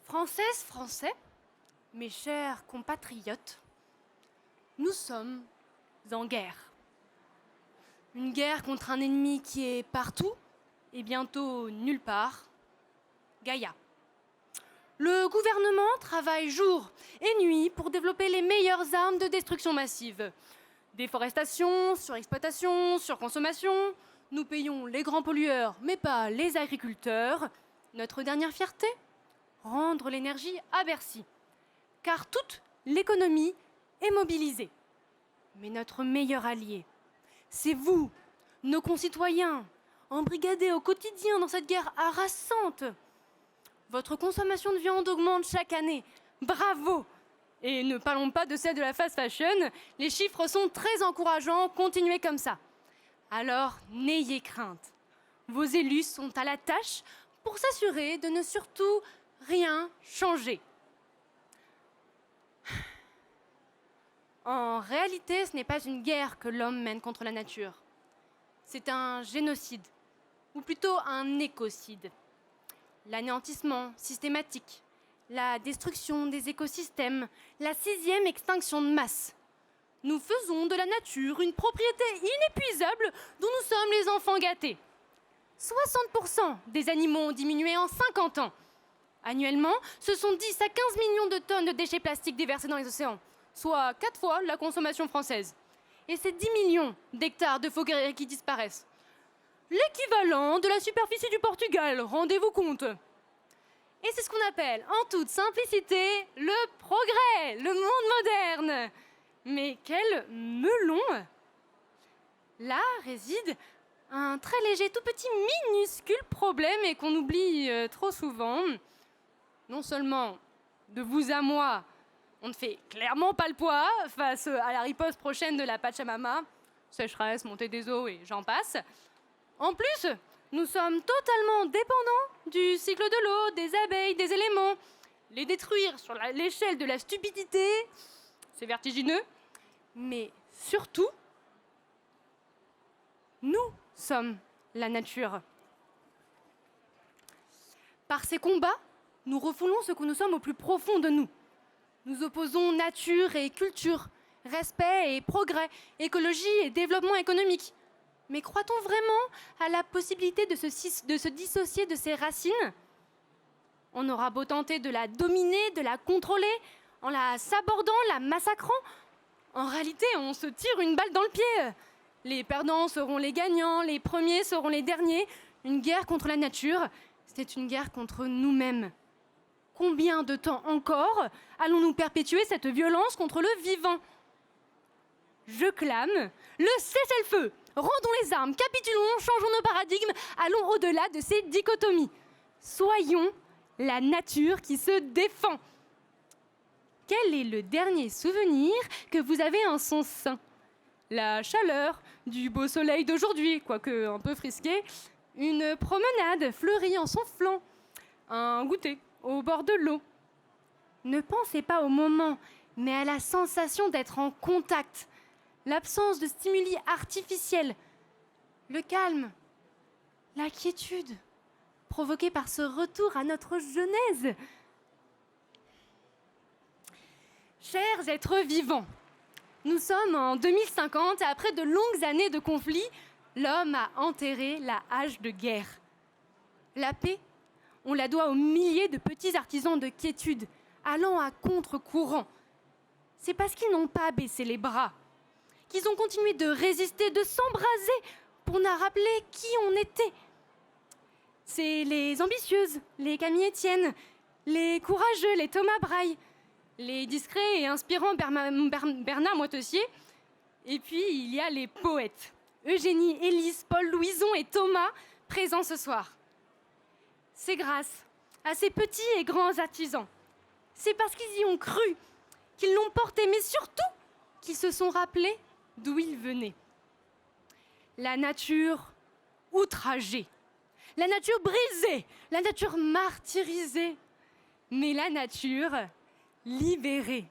Françaises, Français, mes chers compatriotes, nous sommes en guerre. Une guerre contre un ennemi qui est partout et bientôt nulle part, Gaïa. Le gouvernement travaille jour et nuit pour développer les meilleures armes de destruction massive. Déforestation, surexploitation, surconsommation. Nous payons les grands pollueurs, mais pas les agriculteurs. Notre dernière fierté ? Rendre l'énergie à Bercy. Car toute l'économie est mobilisée. Mais notre meilleur allié, c'est vous, nos concitoyens, embrigadés au quotidien dans cette guerre harassante. Votre consommation de viande augmente chaque année. Bravo! Et ne parlons pas de celle de la fast fashion. Les chiffres sont très encourageants. Continuez comme ça. Alors, n'ayez crainte. Vos élus sont à la tâche pour s'assurer de ne surtout rien changer. En réalité, ce n'est pas une guerre que l'homme mène contre la nature. C'est un génocide, ou plutôt un écocide. L'anéantissement systématique, la destruction des écosystèmes, la 6e extinction de masse. Nous faisons de la nature une propriété inépuisable dont nous sommes les enfants gâtés. 60% des animaux ont diminué en 50 ans. Annuellement, ce sont 10 à 15 millions de tonnes de déchets plastiques déversés dans les océans, soit 4 fois la consommation française. Et c'est 10 millions d'hectares de forêts qui disparaissent. L'équivalent de la superficie du Portugal, rendez-vous compte. Et c'est ce qu'on appelle, en toute simplicité, le progrès, le monde moderne. Mais quel melon! Là réside un très léger, tout petit, minuscule problème et qu'on oublie trop souvent. Non seulement de vous à moi, on ne fait clairement pas le poids face à la riposte prochaine de la Pachamama, sécheresse, montée des eaux et j'en passe. En plus, nous sommes totalement dépendants du cycle de l'eau, des abeilles, des éléments. Les détruire sur l'échelle de la stupidité, c'est vertigineux. Mais surtout, nous sommes la nature. Par ces combats, nous refoulons ce que nous sommes au plus profond de nous. Nous opposons nature et culture, respect et progrès, écologie et développement économique. Mais croit-on vraiment à la possibilité de se dissocier de ses racines ? On aura beau tenter de la dominer, de la contrôler, en la sabordant, la massacrant. En réalité, on se tire une balle dans le pied. Les perdants seront les gagnants, les premiers seront les derniers. Une guerre contre la nature, c'est une guerre contre nous-mêmes. Combien de temps encore allons-nous perpétuer cette violence contre le vivant ? Je clame le cessez-le-feu. Rendons les armes, capitulons, changeons nos paradigmes, allons au-delà de ces dichotomies. Soyons la nature qui se défend. Quel est le dernier souvenir que vous avez en son sein ? La chaleur du beau soleil d'aujourd'hui, quoique un peu frisqué, une promenade fleurie en son flanc, un goûter au bord de l'eau. Ne pensez pas au moment, mais à la sensation d'être en contact, l'absence de stimuli artificiels, le calme, la quiétude provoquée par ce retour à notre genèse. Chers êtres vivants, nous sommes en 2050 et après de longues années de conflits, l'homme a enterré la hache de guerre. La paix, on la doit aux milliers de petits artisans de quiétude, allant à contre-courant. C'est parce qu'ils n'ont pas baissé les bras, qu'ils ont continué de résister, de s'embraser pour nous rappeler qui on était. C'est les ambitieuses, les Camille Etienne, les courageux, les Thomas Braille, les discrets et inspirants Bernard Moitessier. Et puis, il y a les poètes, Eugénie, Élise, Paul, Louison et Thomas, présents ce soir. C'est grâce à ces petits et grands artisans. C'est parce qu'ils y ont cru, qu'ils l'ont porté, mais surtout qu'ils se sont rappelés d'où ils venaient. La nature outragée, la nature brisée, la nature martyrisée. mais la nature libérée.